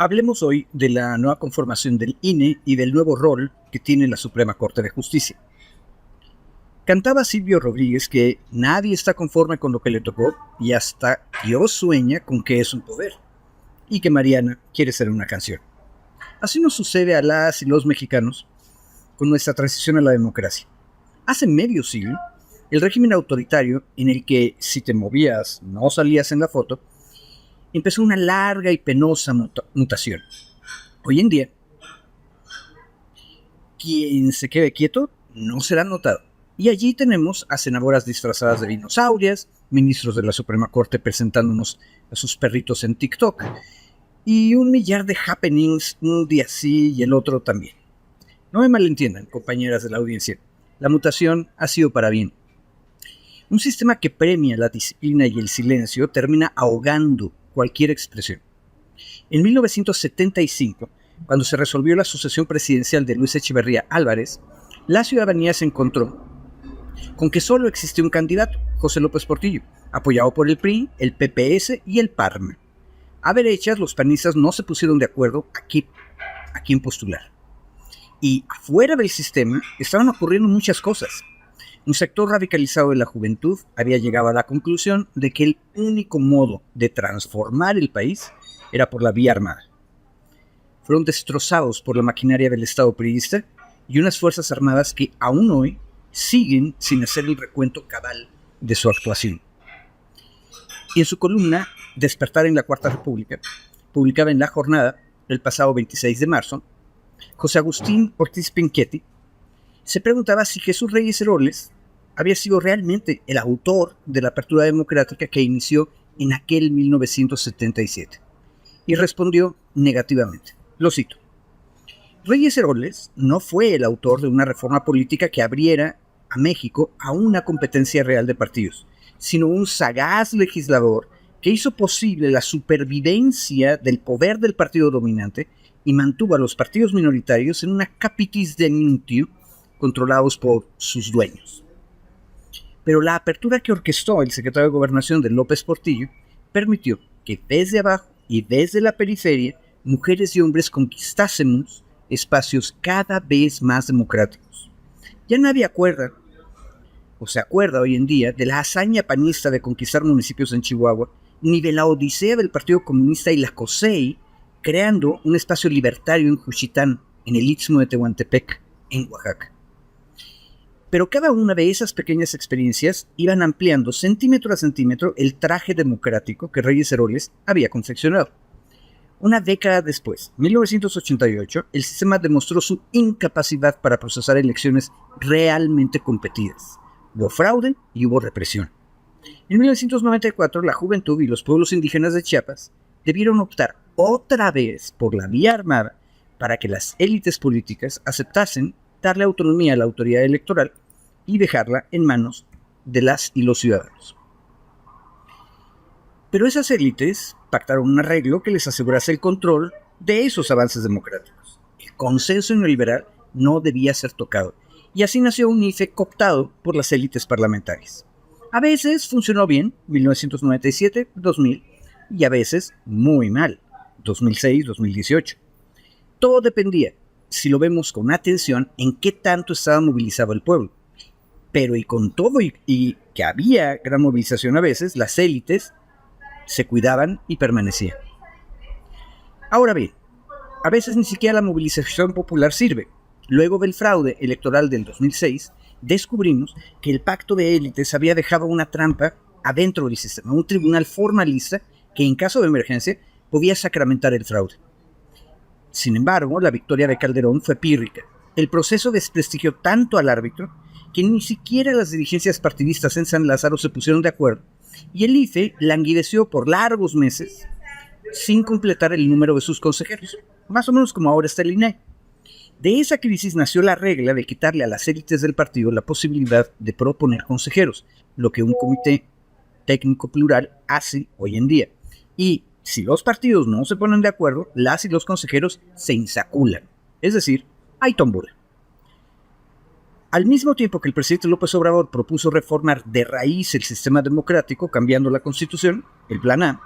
Hablemos hoy de la nueva conformación del INE y del nuevo rol que tiene la Suprema Corte de Justicia. Cantaba Silvio Rodríguez que nadie está conforme con lo que le tocó y hasta Dios sueña con que es un poder, y que Mariana quiere ser una canción. Así nos sucede a las y los mexicanos con nuestra transición a la democracia. Hace medio siglo, el régimen autoritario en el que si te movías no salías en la foto, empezó una larga y penosa mutación. Hoy en día, quien se quede quieto no será notado. Y allí tenemos a senadoras disfrazadas de dinosaurias, ministros de la Suprema Corte presentándonos a sus perritos en TikTok, y un millar de happenings, un día sí y el otro también. No me malentiendan, compañeras de la audiencia, la mutación ha sido para bien. Un sistema que premia la disciplina y el silencio termina ahogando cualquier expresión. En 1975, cuando se resolvió la sucesión presidencial de Luis Echeverría Álvarez, la ciudadanía se encontró con que solo existía un candidato, José López Portillo, apoyado por el PRI, el PPS y el PARM. A derechas, los panistas no se pusieron de acuerdo a quién postular. Y afuera del sistema estaban ocurriendo muchas cosas. Un sector radicalizado de la juventud había llegado a la conclusión de que el único modo de transformar el país era por la vía armada. Fueron destrozados por la maquinaria del Estado priista y unas fuerzas armadas que aún hoy siguen sin hacer el recuento cabal de su actuación. Y en su columna Despertar en la Cuarta República, publicada en La Jornada el pasado 26 de marzo, José Agustín Ortiz Pinchetti se preguntaba si Jesús Reyes Heroles había sido realmente el autor de la apertura democrática que inició en aquel 1977. Y respondió negativamente. Lo cito. Reyes Heroles no fue el autor de una reforma política que abriera a México a una competencia real de partidos, sino un sagaz legislador que hizo posible la supervivencia del poder del partido dominante y mantuvo a los partidos minoritarios en una capitis deminutio controlados por sus dueños. Pero la apertura que orquestó el secretario de Gobernación de López Portillo permitió que desde abajo y desde la periferia, mujeres y hombres conquistásemos espacios cada vez más democráticos. Ya nadie se acuerda hoy en día de la hazaña panista de conquistar municipios en Chihuahua, ni de la odisea del Partido Comunista y la COSEI creando un espacio libertario en Juchitán, en el Istmo de Tehuantepec, en Oaxaca. Pero cada una de esas pequeñas experiencias iban ampliando centímetro a centímetro el traje democrático que Reyes Heroles había confeccionado. Una década después, 1988, el sistema demostró su incapacidad para procesar elecciones realmente competidas. Hubo fraude y hubo represión. En 1994, la juventud y los pueblos indígenas de Chiapas debieron optar otra vez por la vía armada para que las élites políticas aceptasen darle autonomía a la autoridad electoral y dejarla en manos de las y los ciudadanos. Pero esas élites pactaron un arreglo que les asegurase el control de esos avances democráticos. El consenso neoliberal no debía ser tocado, y así nació un IFE cooptado por las élites parlamentarias. A veces funcionó bien, 1997, 2000, y a veces muy mal, 2006, 2018. Todo dependía, si lo vemos con atención, en qué tanto estaba movilizado el pueblo. Pero y con todo y que había gran movilización a veces, las élites se cuidaban y permanecían. Ahora bien, a veces ni siquiera la movilización popular sirve. Luego del fraude electoral del 2006, descubrimos que el pacto de élites había dejado una trampa adentro del sistema, un tribunal formalista que en caso de emergencia podía sacramentar el fraude. Sin embargo, la victoria de Calderón fue pírrica. El proceso desprestigió tanto al árbitro que ni siquiera las dirigencias partidistas en San Lázaro se pusieron de acuerdo y el IFE languideció por largos meses sin completar el número de sus consejeros, más o menos como ahora está el INE. De esa crisis nació la regla de quitarle a las élites del partido la posibilidad de proponer consejeros, lo que un comité técnico plural hace hoy en día. Y si los partidos no se ponen de acuerdo, las y los consejeros se insaculan, es decir, hay tómbola. Al mismo tiempo que el presidente López Obrador propuso reformar de raíz el sistema democrático, cambiando la Constitución, el Plan A,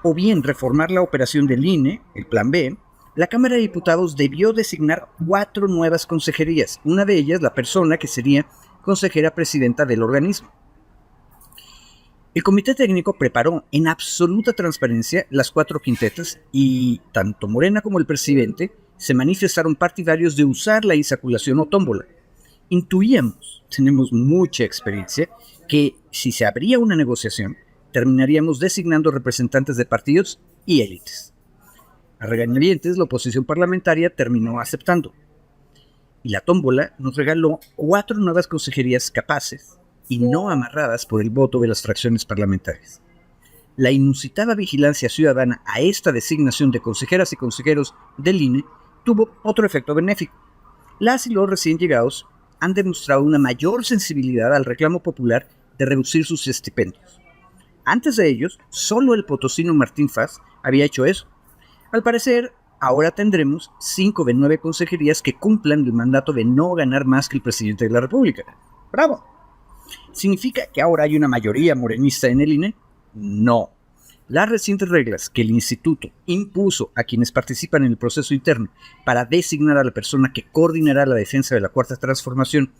o bien reformar la operación del INE, el Plan B, la Cámara de Diputados debió designar 4 nuevas consejerías, una de ellas la persona que sería consejera presidenta del organismo. El comité técnico preparó en absoluta transparencia las 4 quintetas y tanto Morena como el presidente se manifestaron partidarios de usar la insaculación o tómbola. Intuíamos, tenemos mucha experiencia, que si se abría una negociación, terminaríamos designando representantes de partidos y élites. A regañadientes, la oposición parlamentaria terminó aceptando. Y la tómbola nos regaló 4 nuevas consejerías capaces y no amarradas por el voto de las fracciones parlamentarias. La inusitada vigilancia ciudadana a esta designación de consejeras y consejeros del INE tuvo otro efecto benéfico. Las y los recién llegados han demostrado una mayor sensibilidad al reclamo popular de reducir sus estipendios. Antes de ellos, solo el potosino Martín Faz había hecho eso. Al parecer, ahora tendremos 5 de 9 consejerías que cumplan el mandato de no ganar más que el presidente de la República. ¡Bravo! ¿Significa que ahora hay una mayoría morenista en el INE? No. Las recientes reglas que el instituto impuso a quienes participan en el proceso interno para designar a la persona que coordinará la defensa de la Cuarta Transformación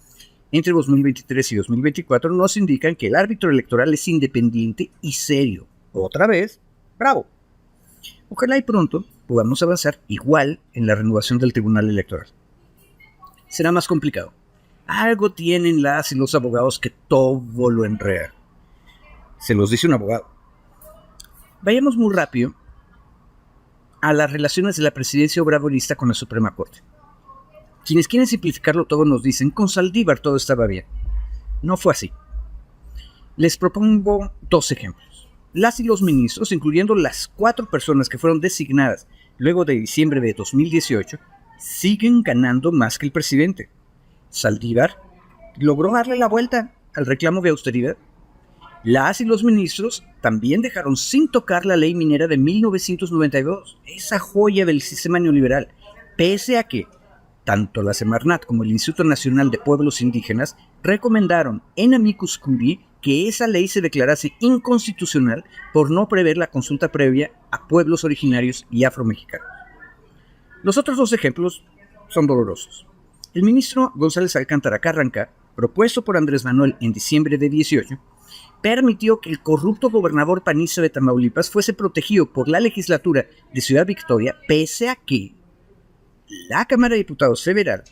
entre 2023 y 2024 nos indican que el árbitro electoral es independiente y serio. Otra vez, ¡bravo! Ojalá y pronto podamos avanzar igual en la renovación del Tribunal Electoral. Será más complicado. Algo tienen las y los abogados que todo lo enreda. Se los dice un abogado. Vayamos muy rápido a las relaciones de la presidencia obradorista con la Suprema Corte. Quienes quieren simplificarlo todo nos dicen, con Saldívar todo estaba bien. No fue así. Les propongo 2 ejemplos. Las y los ministros, incluyendo las 4 personas que fueron designadas luego de diciembre de 2018, siguen ganando más que el presidente. Saldívar logró darle la vuelta al reclamo de austeridad. Las y los ministros también dejaron sin tocar la ley minera de 1992, esa joya del sistema neoliberal, pese a que tanto la Semarnat como el Instituto Nacional de Pueblos Indígenas recomendaron en amicus curiae que esa ley se declarase inconstitucional por no prever la consulta previa a pueblos originarios y afromexicanos. Los otros 2 ejemplos son dolorosos. El ministro González Alcántara Carranca, propuesto por Andrés Manuel en diciembre de 18, permitió que el corrupto gobernador panista de Tamaulipas fuese protegido por la legislatura de Ciudad Victoria, pese a que la Cámara de Diputados Federal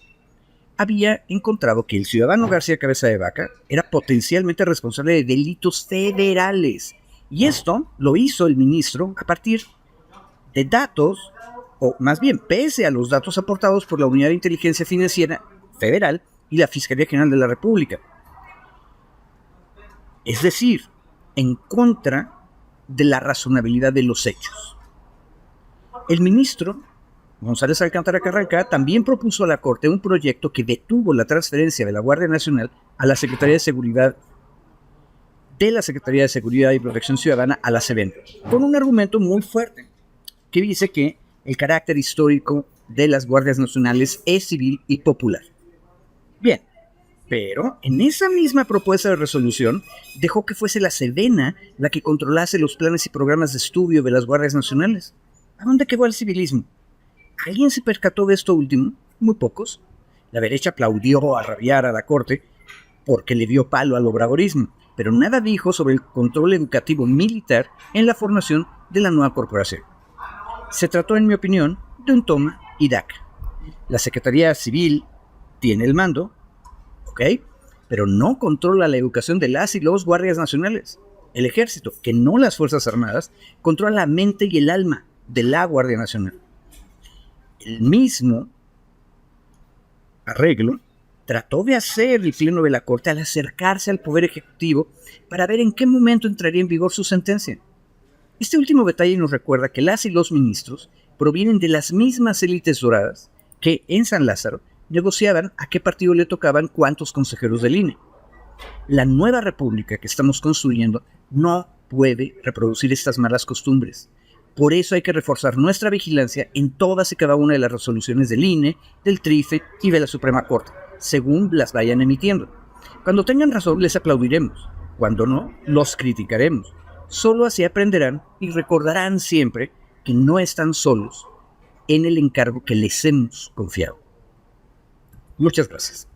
había encontrado que el ciudadano García Cabeza de Vaca era potencialmente responsable de delitos federales. Y esto lo hizo el ministro a partir de datos, o más bien pese a los datos aportados por la Unidad de Inteligencia Financiera Federal y la Fiscalía General de la República. Es decir, en contra de la razonabilidad de los hechos. El ministro González Alcántara Carranca también propuso a la Corte un proyecto que detuvo la transferencia de la Guardia Nacional a la Secretaría de Seguridad y Protección Ciudadana a la SEBEN, con un argumento muy fuerte que dice que el carácter histórico de las Guardias Nacionales es civil y popular. Bien, pero en esa misma propuesta de resolución dejó que fuese la Sedena la que controlase los planes y programas de estudio de las Guardias Nacionales. ¿A dónde quedó el civilismo? ¿Alguien se percató de esto último? Muy pocos. La derecha aplaudió a rabiar a la Corte porque le dio palo al obradorismo, pero nada dijo sobre el control educativo militar en la formación de la nueva corporación. Se trató, en mi opinión, de un toma y daca. La Secretaría Civil tiene el mando, ¿ok? Pero no controla la educación de las y los guardias nacionales. El Ejército, que no las Fuerzas Armadas, controla la mente y el alma de la Guardia Nacional. El mismo arreglo trató de hacer el Pleno de la Corte al acercarse al Poder Ejecutivo para ver en qué momento entraría en vigor su sentencia. Este último detalle nos recuerda que las y los ministros provienen de las mismas élites doradas que en San Lázaro negociaban a qué partido le tocaban cuántos consejeros del INE. La nueva república que estamos construyendo no puede reproducir estas malas costumbres. Por eso hay que reforzar nuestra vigilancia en todas y cada una de las resoluciones del INE, del TRIFE y de la Suprema Corte, según las vayan emitiendo. Cuando tengan razón les aplaudiremos, cuando no, los criticaremos. Solo así aprenderán y recordarán siempre que no están solos en el encargo que les hemos confiado. Muchas gracias.